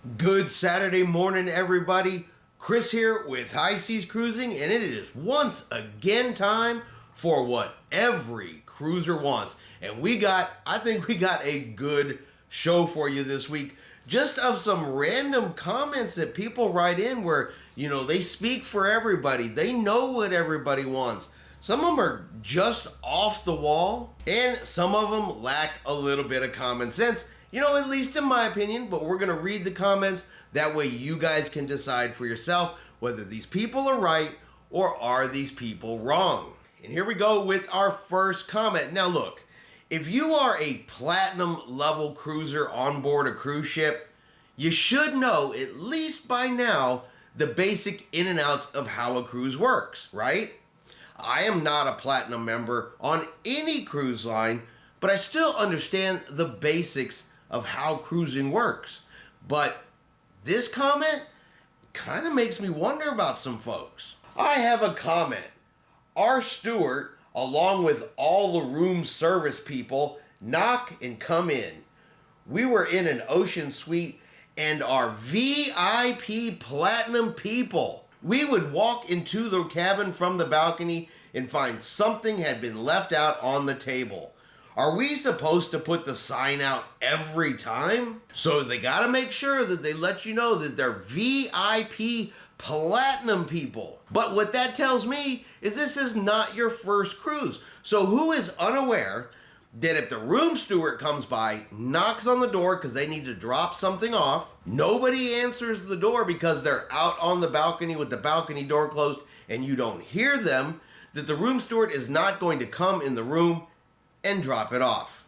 Good Saturday morning, everybody. Chris here with High Seas Cruising, and it is once again time for what every cruiser wants. And I think we got a good show for you this week. Just of some random comments that people write in where, they speak for everybody. They know what everybody wants. Some of them are just off the wall, and some of them lack a little bit of common sense. At least in my opinion, but we're going to read the comments. That way you guys can decide for yourself whether these people are right or are these people wrong. And here we go with our first comment. Now look, if you are a platinum level cruiser on board a cruise ship, you should know, at least by now, the basic in and outs of how a cruise works, right? I am not a platinum member on any cruise line, but I still understand the basics of how cruising works. But this comment kind of makes me wonder about some folks. I have a comment. Our steward, along with all the room service people, knock and come in. We were in an ocean suite and our VIP platinum people. We would walk into the cabin from the balcony and find something had been left out on the table. Are we supposed to put the sign out every time? So they gotta make sure that they let you know that they're VIP platinum people. But what that tells me is this is not your first cruise. So who is unaware that if the room steward comes by, knocks on the door because they need to drop something off, nobody answers the door because they're out on the balcony with the balcony door closed and you don't hear them, that the room steward is not going to come in the room and drop it off?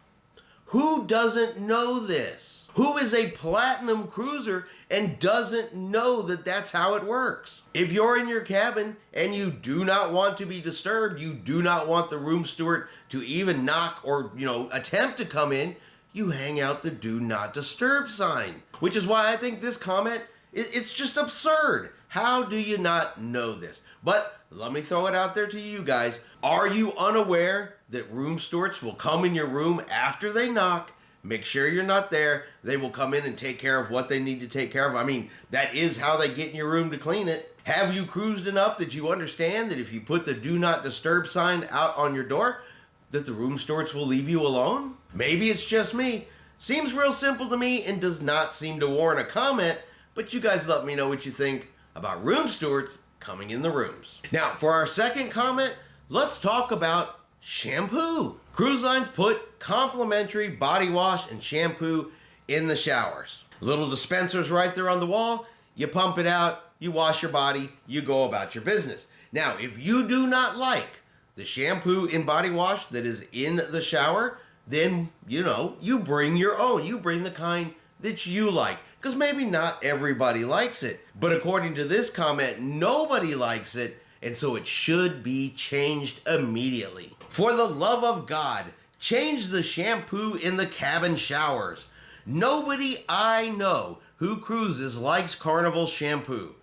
Who doesn't know this? Who is a platinum cruiser and doesn't know that that's how it works? If you're in your cabin and you do not want to be disturbed, you do not want the room steward to even knock or, attempt to come in, you hang out the do not disturb sign. Which is why I think this comment, it's just absurd. How do you not know this? But let me throw it out there to you guys. Are you unaware that room stewards will come in your room after they knock, make sure you're not there, they will come in and take care of what they need to take care of? I mean, that is how they get in your room to clean it. Have you cruised enough that you understand that if you put the do not disturb sign out on your door, that the room stewards will leave you alone? Maybe it's just me. Seems real simple to me and does not seem to warrant a comment, but you guys let me know what you think about room stewards coming in the rooms. Now, for our second comment, let's talk about shampoo. Cruise lines put complimentary body wash and shampoo in the showers. Little dispensers right there on the wall. You pump it out, you wash your body, you go about your business. Now, if you do not like the shampoo and body wash that is in the shower, then, you bring your own. You bring the kind that you like. Because maybe not everybody likes it. But according to this comment, nobody likes it, and so it should be changed immediately. For the love of God, change the shampoo in the cabin showers. Nobody I know who cruises likes Carnival shampoo.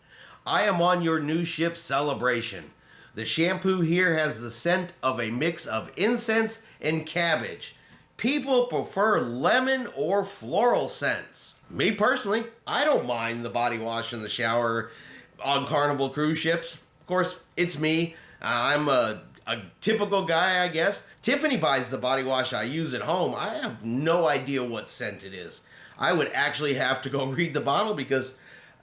I am on your new ship Celebration. The shampoo here has the scent of a mix of incense and cabbage. People prefer lemon or floral scents. Me personally, I don't mind the body wash in the shower on Carnival cruise ships. Of course, it's me. I'm a typical guy, I guess. Tiffany buys the body wash I use at home. I have no idea what scent it is. I would actually have to go read the bottle because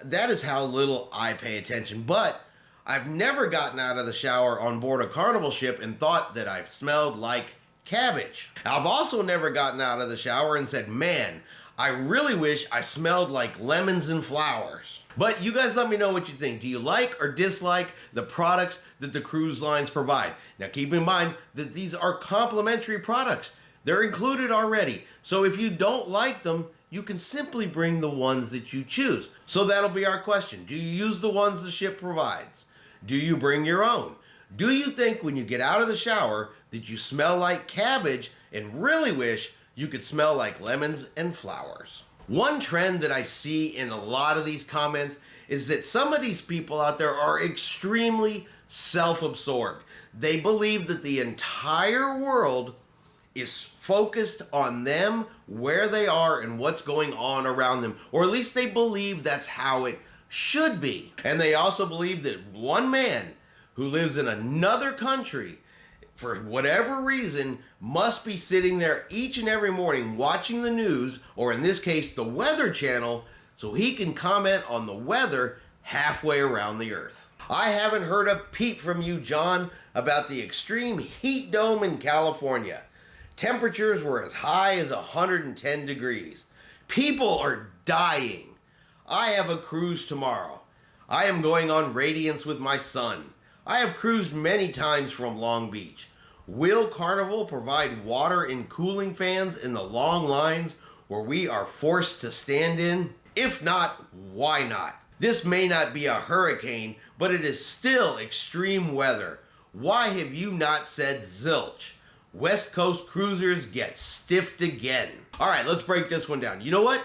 that is how little I pay attention. But I've never gotten out of the shower on board a Carnival ship and thought that I smelled like cabbage. I've also never gotten out of the shower and said, man, I really wish I smelled like lemons and flowers. But you guys let me know what you think. Do you like or dislike the products that the cruise lines provide? Now keep in mind that these are complimentary products. They're included already. So if you don't like them, you can simply bring the ones that you choose. So that'll be our question. Do you use the ones the ship provides? Do you bring your own? Do you think when you get out of the shower that you smell like cabbage and really wish you could smell like lemons and flowers? One trend that I see in a lot of these comments is that some of these people out there are extremely self-absorbed. They believe that the entire world is focused on them, where they are, and what's going on around them. Or at least they believe that's how it should be. And they also believe that one man who lives in another country, for whatever reason, must be sitting there each and every morning watching the news, or in this case, the Weather Channel, so he can comment on the weather halfway around the earth. I haven't heard a peep from you, John, about the extreme heat dome in California. Temperatures were as high as 110 degrees. People are dying. I have a cruise tomorrow. I am going on Radiance with my son. I have cruised many times from Long Beach. Will Carnival provide water and cooling fans in the long lines where we are forced to stand in? If not, why not? This may not be a hurricane, but it is still extreme weather. Why have you not said zilch? West Coast cruisers get stiffed again. All right, let's break this one down. You know what?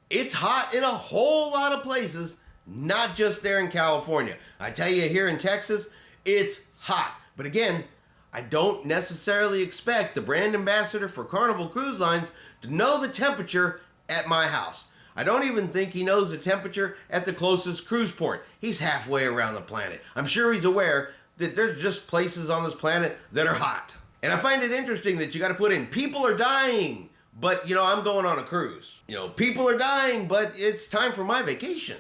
It's hot in a whole lot of places, not just there in California. I tell you, here in Texas, it's hot. But again, I don't necessarily expect the brand ambassador for Carnival Cruise Lines to know the temperature at my house. I don't even think he knows the temperature at the closest cruise port. He's halfway around the planet. I'm sure he's aware that there's just places on this planet that are hot. And I find it interesting that you got to put in, people are dying, but, I'm going on a cruise. People are dying, but it's time for my vacation.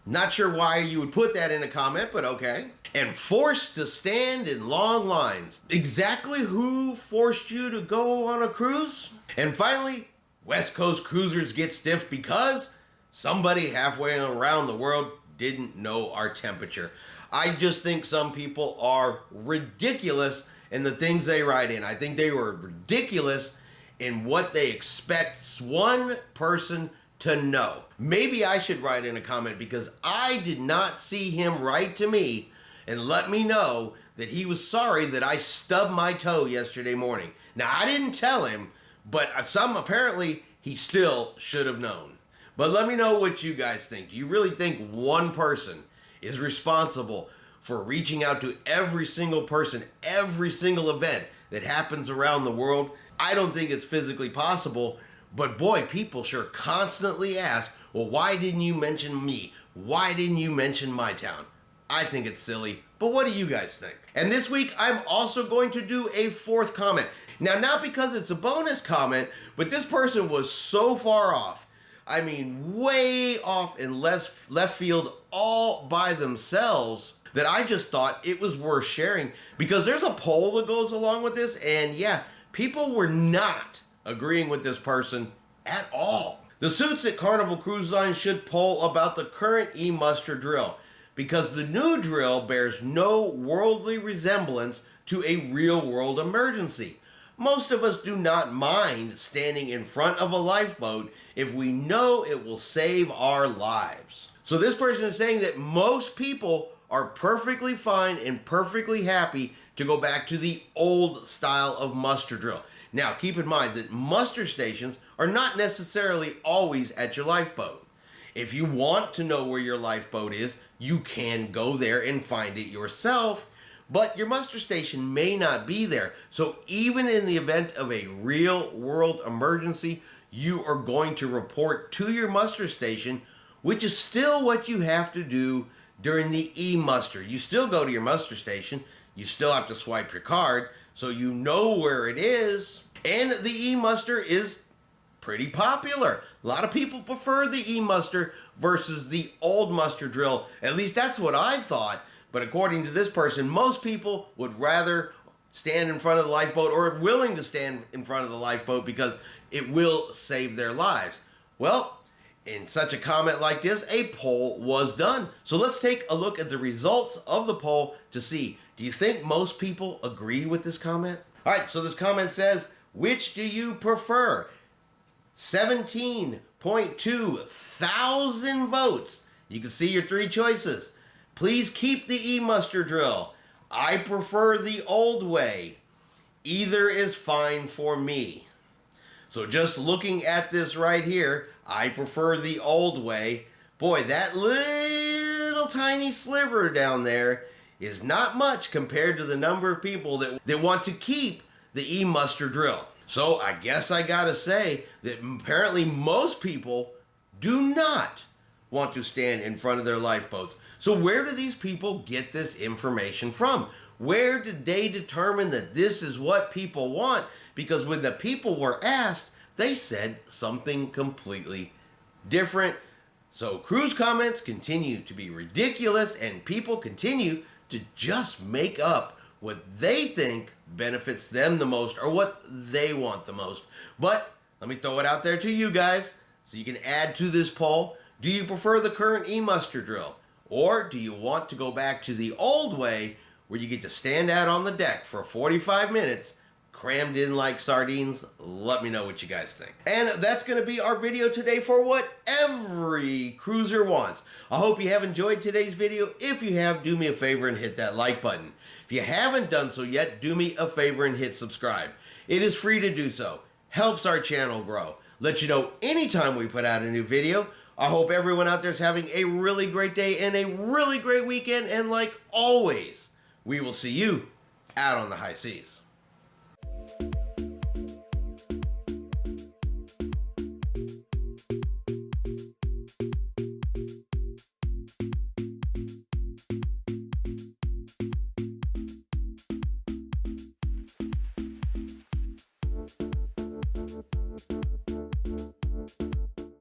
Not sure why you would put that in a comment, but okay. And forced to stand in long lines. Exactly who forced you to go on a cruise? And finally, West Coast cruisers get stiff because somebody halfway around the world didn't know our temperature. I just think some people are ridiculous in the things they write in. I think they were ridiculous in what they expect one person to know. Maybe I should write in a comment because I did not see him write to me and let me know that he was sorry that I stubbed my toe yesterday morning. Now, I didn't tell him, but apparently he still should have known. But let me know what you guys think. Do you really think one person is responsible for reaching out to every single person, every single event that happens around the world? I don't think it's physically possible, but boy, people sure constantly ask, well, why didn't you mention me? Why didn't you mention my town? I think it's silly, but what do you guys think? And this week, I'm also going to do a fourth comment. Now, not because it's a bonus comment, but this person was so far off. I mean, way off in left field all by themselves that I just thought it was worth sharing because there's a poll that goes along with this, and yeah, people were not agreeing with this person at all. The suits at Carnival Cruise Line should poll about the current e-muster drill because the new drill bears no worldly resemblance to a real-world emergency. Most of us do not mind standing in front of a lifeboat if we know it will save our lives. So this person is saying that most people are perfectly fine and perfectly happy to go back to the old style of muster drill. Now, keep in mind that muster stations are not necessarily always at your lifeboat. If you want to know where your lifeboat is, you can go there and find it yourself, but your muster station may not be there. So even in the event of a real world emergency, you are going to report to your muster station, which is still what you have to do during the e-muster. You still go to your muster station, you still have to swipe your card, so you know where it is. And the e-muster is pretty popular. A lot of people prefer the e-muster versus the old muster drill. At least that's what I thought. But according to this person, most people would rather stand in front of the lifeboat or are willing to stand in front of the lifeboat because it will save their lives. Well, in such a comment like this, a poll was done. So let's take a look at the results of the poll to see, do you think most people agree with this comment? All right, so this comment says, which do you prefer? 17.2 thousand votes. You can see your three choices. Please keep the e-muster drill. I prefer the old way. Either is fine for me. So just looking at this right here, I prefer the old way. Boy, that little tiny sliver down there is not much compared to the number of people that want to keep the E-muster drill. So I guess I gotta say that apparently most people do not want to stand in front of their lifeboats. So where do these people get this information from? Where did they determine that this is what people want? Because when the people were asked, they said something completely different. So cruise comments continue to be ridiculous, and people continue to just make up what they think benefits them the most or what they want the most. But let me throw it out there to you guys so you can add to this poll. Do you prefer the current E-muster drill? Or do you want to go back to the old way where you get to stand out on the deck for 45 minutes crammed in like sardines? Let me know what you guys think. And that's going to be our video today for what every cruiser wants. I hope you have enjoyed today's video. If you have, do me a favor and hit that like button. If you haven't done so yet, do me a favor and hit subscribe. It is free to do so. Helps our channel grow. Let you know anytime we put out a new video. I hope everyone out there is having a really great day and a really great weekend. And like always, we will see you out on the high seas.